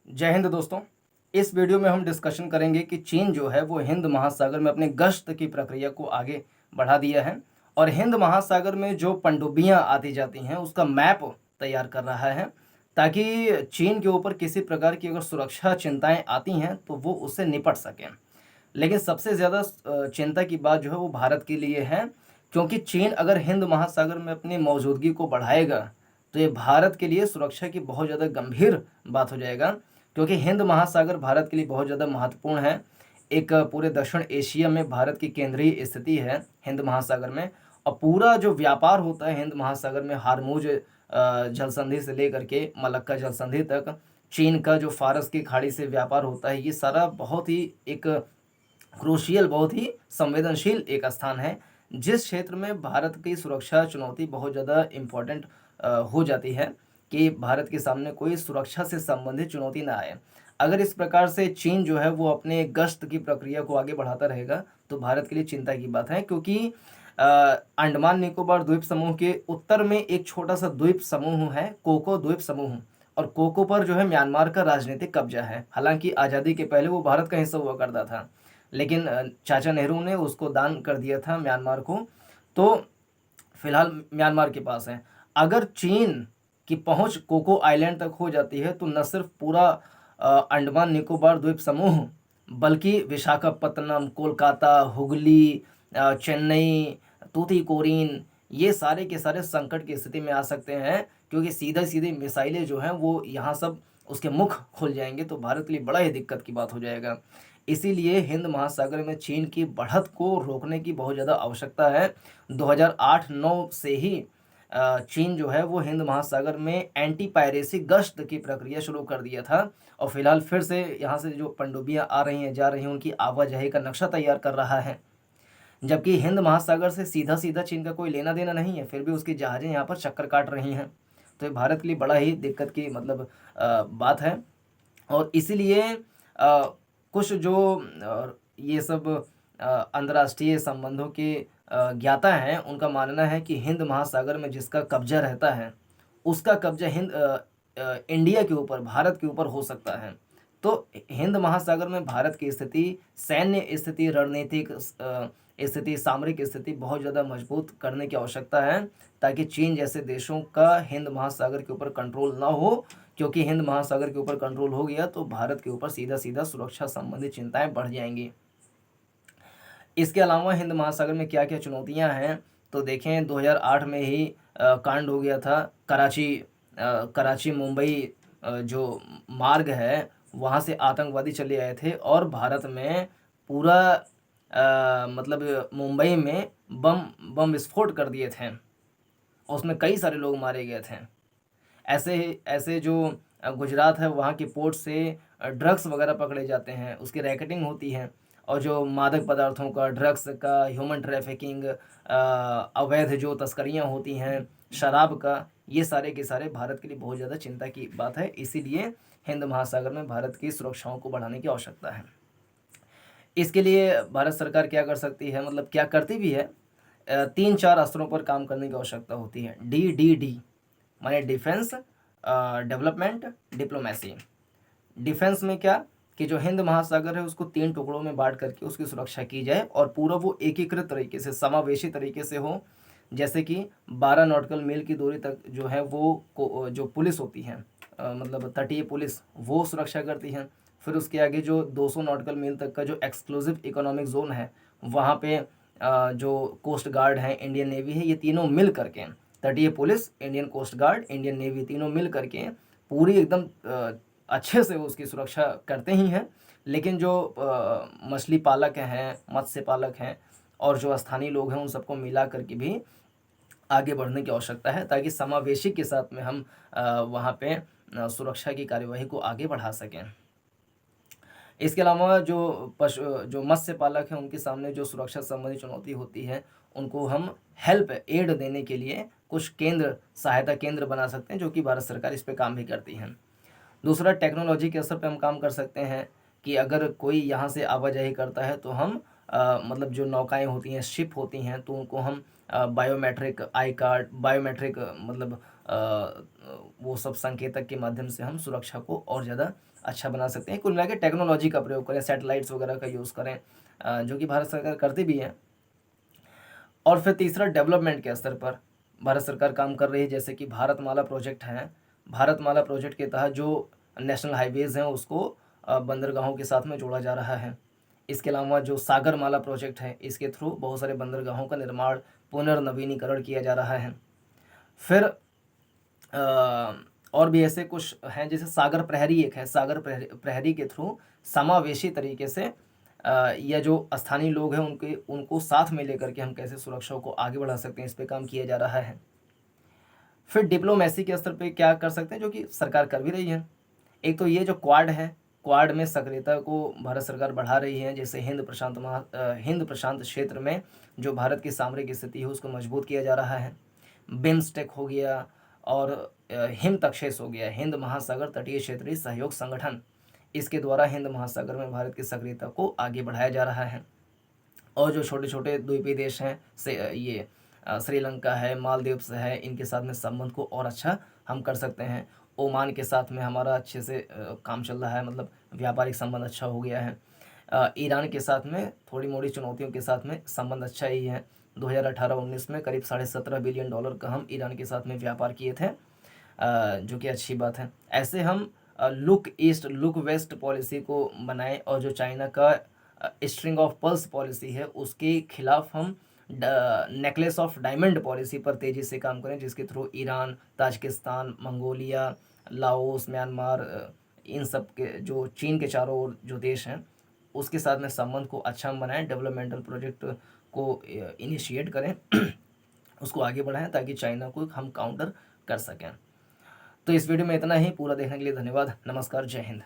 जय हिंद दोस्तों। इस वीडियो में हम डिस्कशन करेंगे कि चीन जो है वो हिंद महासागर में अपने गश्त की प्रक्रिया को आगे बढ़ा दिया है और हिंद महासागर में जो पनडुब्बियां आती जाती हैं उसका मैप तैयार कर रहा है ताकि चीन के ऊपर किसी प्रकार की अगर सुरक्षा चिंताएं आती हैं तो वो उससे निपट सकें। लेकिन सबसे ज़्यादा चिंता की बात जो है वो भारत के लिए है, क्योंकि चीन अगर हिंद महासागर में अपनी मौजूदगी को बढ़ाएगा तो ये भारत के लिए सुरक्षा की बहुत ज़्यादा गंभीर बात हो जाएगा, क्योंकि हिंद महासागर भारत के लिए बहुत ज़्यादा महत्वपूर्ण है। एक पूरे दक्षिण एशिया में भारत की केंद्रीय स्थिति है हिंद महासागर में, और पूरा जो व्यापार होता है हिंद महासागर में हारमूज जल संधि से लेकर के मलक्का जल संधि तक, चीन का जो फारस की खाड़ी से व्यापार होता है, ये सारा बहुत ही एक क्रूशियल, बहुत ही संवेदनशील एक स्थान है जिस क्षेत्र में भारत की सुरक्षा चुनौती बहुत ज़्यादा इम्पोर्टेंट हो जाती है कि भारत के सामने कोई सुरक्षा से संबंधित चुनौती ना आए। अगर इस प्रकार से चीन जो है वो अपने गश्त की प्रक्रिया को आगे बढ़ाता रहेगा तो भारत के लिए चिंता की बात है, क्योंकि अंडमान निकोबार द्वीप समूह के उत्तर में एक छोटा सा द्वीप समूह है, कोको द्वीप समूह, और कोको पर जो है म्यांमार का राजनीतिक कब्जा है। हालांकि आज़ादी के पहले वो भारत का हिस्सा हुआ करता था, लेकिन चाचा नेहरू ने उसको दान कर दिया था म्यांमार को, तो फिलहाल म्यांमार के पास है। अगर चीन की पहुंच कोको आइलैंड तक हो जाती है तो न सिर्फ पूरा अंडमान निकोबार द्वीप समूह, बल्कि विशाखापत्तनम, कोलकाता, हुगली, चेन्नई, तूतीकोरिन, ये सारे के सारे संकट की स्थिति में आ सकते हैं, क्योंकि सीधा सीधे मिसाइलें जो हैं वो यहाँ सब उसके मुख खुल जाएंगे, तो भारत के लिए बड़ा ही दिक्कत की बात हो जाएगा। इसीलिए हिंद महासागर में चीन की बढ़त को रोकने की बहुत ज़्यादा आवश्यकता है। 2008-9 से ही चीन जो है वो हिंद महासागर में एंटी पायरेसी गश्त की प्रक्रिया शुरू कर दिया था, और फिलहाल फिर से यहाँ से जो पनडुब्बियाँ आ रही हैं जा रही हैं उनकी आवाजाही का नक्शा तैयार कर रहा है। जबकि हिंद महासागर से सीधा सीधा चीन का कोई लेना देना नहीं है, फिर भी उसकी जहाज़ें यहाँ पर चक्कर काट रही हैं। तो ये भारत के लिए बड़ा ही दिक्कत की मतलब बात है। और इसीलिए कुछ जो ये सब अंतर्राष्ट्रीय संबंधों के ज्ञाता हैं, उनका मानना है कि हिंद महासागर में जिसका कब्जा रहता है उसका कब्जा इंडिया के ऊपर, भारत के ऊपर हो सकता है। तो हिंद महासागर में भारत की स्थिति, सैन्य स्थिति, रणनीतिक स्थिति, सामरिक स्थिति बहुत ज़्यादा मजबूत करने की आवश्यकता है, ताकि चीन जैसे देशों का हिंद महासागर के ऊपर कंट्रोल ना हो, क्योंकि हिंद महासागर के ऊपर कंट्रोल हो गया तो भारत के ऊपर सीधा सीधा सुरक्षा संबंधी चिंताएं बढ़ जाएंगी। इसके अलावा हिंद महासागर में क्या क्या चुनौतियां हैं, तो देखें 2008 में ही कांड हो गया था कराची मुंबई जो मार्ग है वहाँ से आतंकवादी चले आए थे और भारत में पूरा मतलब मुंबई में बम बम विस्फोट कर दिए थे, उसमें कई सारे लोग मारे गए थे। ऐसे जो गुजरात है वहाँ के पोर्ट से ड्रग्स वगैरह पकड़े जाते हैं, उसकी रैकेटिंग होती है, और जो मादक पदार्थों का, ड्रग्स का, ह्यूमन ट्रैफिकिंग, अवैध जो तस्करियाँ होती हैं शराब का, ये सारे के सारे भारत के लिए बहुत ज़्यादा चिंता की बात है। इसीलिए हिंद महासागर में भारत की सुरक्षाओं को बढ़ाने की आवश्यकता है। इसके लिए भारत सरकार क्या कर सकती है, मतलब क्या करती भी है, 3-4 अस्त्रों पर काम करने की आवश्यकता होती है। DDD माने डिफेंस, डेवलपमेंट, डिप्लोमेसी। डिफेंस में क्या कि जो हिंद महासागर है उसको 3 टुकड़ों में बांट करके उसकी सुरक्षा की जाए और पूरा वो एकीकृत तरीके से, समावेशी तरीके से हो। जैसे कि 12 नॉटिकल मील की दूरी तक जो है वो जो पुलिस होती है, मतलब तटीय पुलिस, वो सुरक्षा करती है। फिर उसके आगे जो 200 नॉटिकल मील तक का जो एक्सक्लूसिव इकोनॉमिक जोन है, वहाँ पे जो कोस्ट गार्ड है, इंडियन नेवी है, ये तीनों मिल करके, तटीय पुलिस, Indian coast guard, Indian navy, तीनों मिल करके पूरी एकदम अच्छे से उसकी सुरक्षा करते ही हैं। लेकिन जो मछली पालक हैं, मत्स्य पालक हैं और जो स्थानीय लोग हैं, उन सबको मिला करके भी आगे बढ़ने की आवश्यकता है, ताकि समावेशी के साथ में हम वहाँ पे सुरक्षा की कार्यवाही को आगे बढ़ा सकें। इसके अलावा जो मत्स्य पालक हैं उनके सामने जो सुरक्षा संबंधी चुनौती होती है, उनको हम हेल्प एड देने के लिए कुछ केंद्र, सहायता केंद्र बना सकते हैं, जो कि भारत सरकार इस पे काम भी करती है। दूसरा, टेक्नोलॉजी के असर पे हम काम कर सकते हैं कि अगर कोई यहाँ से आवाजाही करता है तो हम मतलब जो नौकाएं होती हैं, शिप होती हैं, तो उनको हम बायोमेट्रिक आई कार्ड, बायोमेट्रिक मतलब वो सब संकेतक के माध्यम से हम सुरक्षा को और ज़्यादा अच्छा बना सकते हैं। कुल मिला के टेक्नोलॉजी का प्रयोग करें, सैटेलाइट्स वगैरह का यूज़ करें, जो कि भारत सरकार करती भी है। और फिर तीसरा, डेवलपमेंट के स्तर पर भारत सरकार काम कर रही है, जैसे कि भारतमाला प्रोजेक्ट है। भारतमाला प्रोजेक्ट के तहत जो नेशनल हाईवेज़ हैं उसको बंदरगाहों के साथ में जोड़ा जा रहा है। इसके अलावा जो सागरमाला प्रोजेक्ट है, इसके थ्रू बहुत सारे बंदरगाहों का निर्माण, पुनर्नवीनीकरण किया जा रहा है। फिर और भी ऐसे कुछ हैं, जैसे सागर प्रहरी एक है। सागर प्रहरी के थ्रू समावेशी तरीके से या जो स्थानीय लोग हैं उनको साथ में लेकर के हम कैसे सुरक्षा को आगे बढ़ा सकते हैं, इस पे काम किया जा रहा है। फिर डिप्लोमेसी के स्तर पे क्या कर सकते हैं, जो कि सरकार कर भी रही है। एक तो ये जो क्वाड है, क्वाड में सक्रियता को भारत सरकार बढ़ा रही है, जैसे हिंद प्रशांत क्षेत्र में जो भारत की सामरिक स्थिति है उसको मजबूत किया जा रहा है। बिम्स्टेक हो गया और हिमतक्षेस हो गया, हिंद महासागर तटीय क्षेत्रीय सहयोग संगठन, इसके द्वारा हिंद महासागर में भारत की सक्रियता को आगे बढ़ाया जा रहा है। और जो छोटे छोटे द्वीपीय देश हैं से ये श्रीलंका है, मालदीव्स है, इनके साथ में संबंध को और अच्छा हम कर सकते हैं। ओमान के साथ में हमारा अच्छे से काम चल रहा है, मतलब व्यापारिक संबंध अच्छा हो गया है। ईरान के साथ में थोड़ी मोड़ी चुनौतियों के साथ में संबंध अच्छा ही है। 2018-19 में करीब $17.5 बिलियन का हम ईरान के साथ में व्यापार किए थे, जो कि अच्छी बात है। ऐसे हम look east look west policy को बनाएं, और जो चाइना का स्ट्रिंग ऑफ पर्ल्स पॉलिसी है उसके खिलाफ हम नेकलेस ऑफ डायमंड पॉलिसी पर तेज़ी से काम करें, जिसके through Iran, Tajikistan, Mongolia, Laos, Myanmar, इन सब के जो चीन के चारों ओर जो देश हैं उसके साथ में संबंध को अच्छा हम बनाएं, डेवलपमेंटल प्रोजेक्ट को इनिशिएट करें, उसको आगे बढ़ाएं ताकि चाइना को हम काउंटर कर सकें। तो इस वीडियो में इतना ही। पूरा देखने के लिए धन्यवाद। नमस्कार, जय हिंद।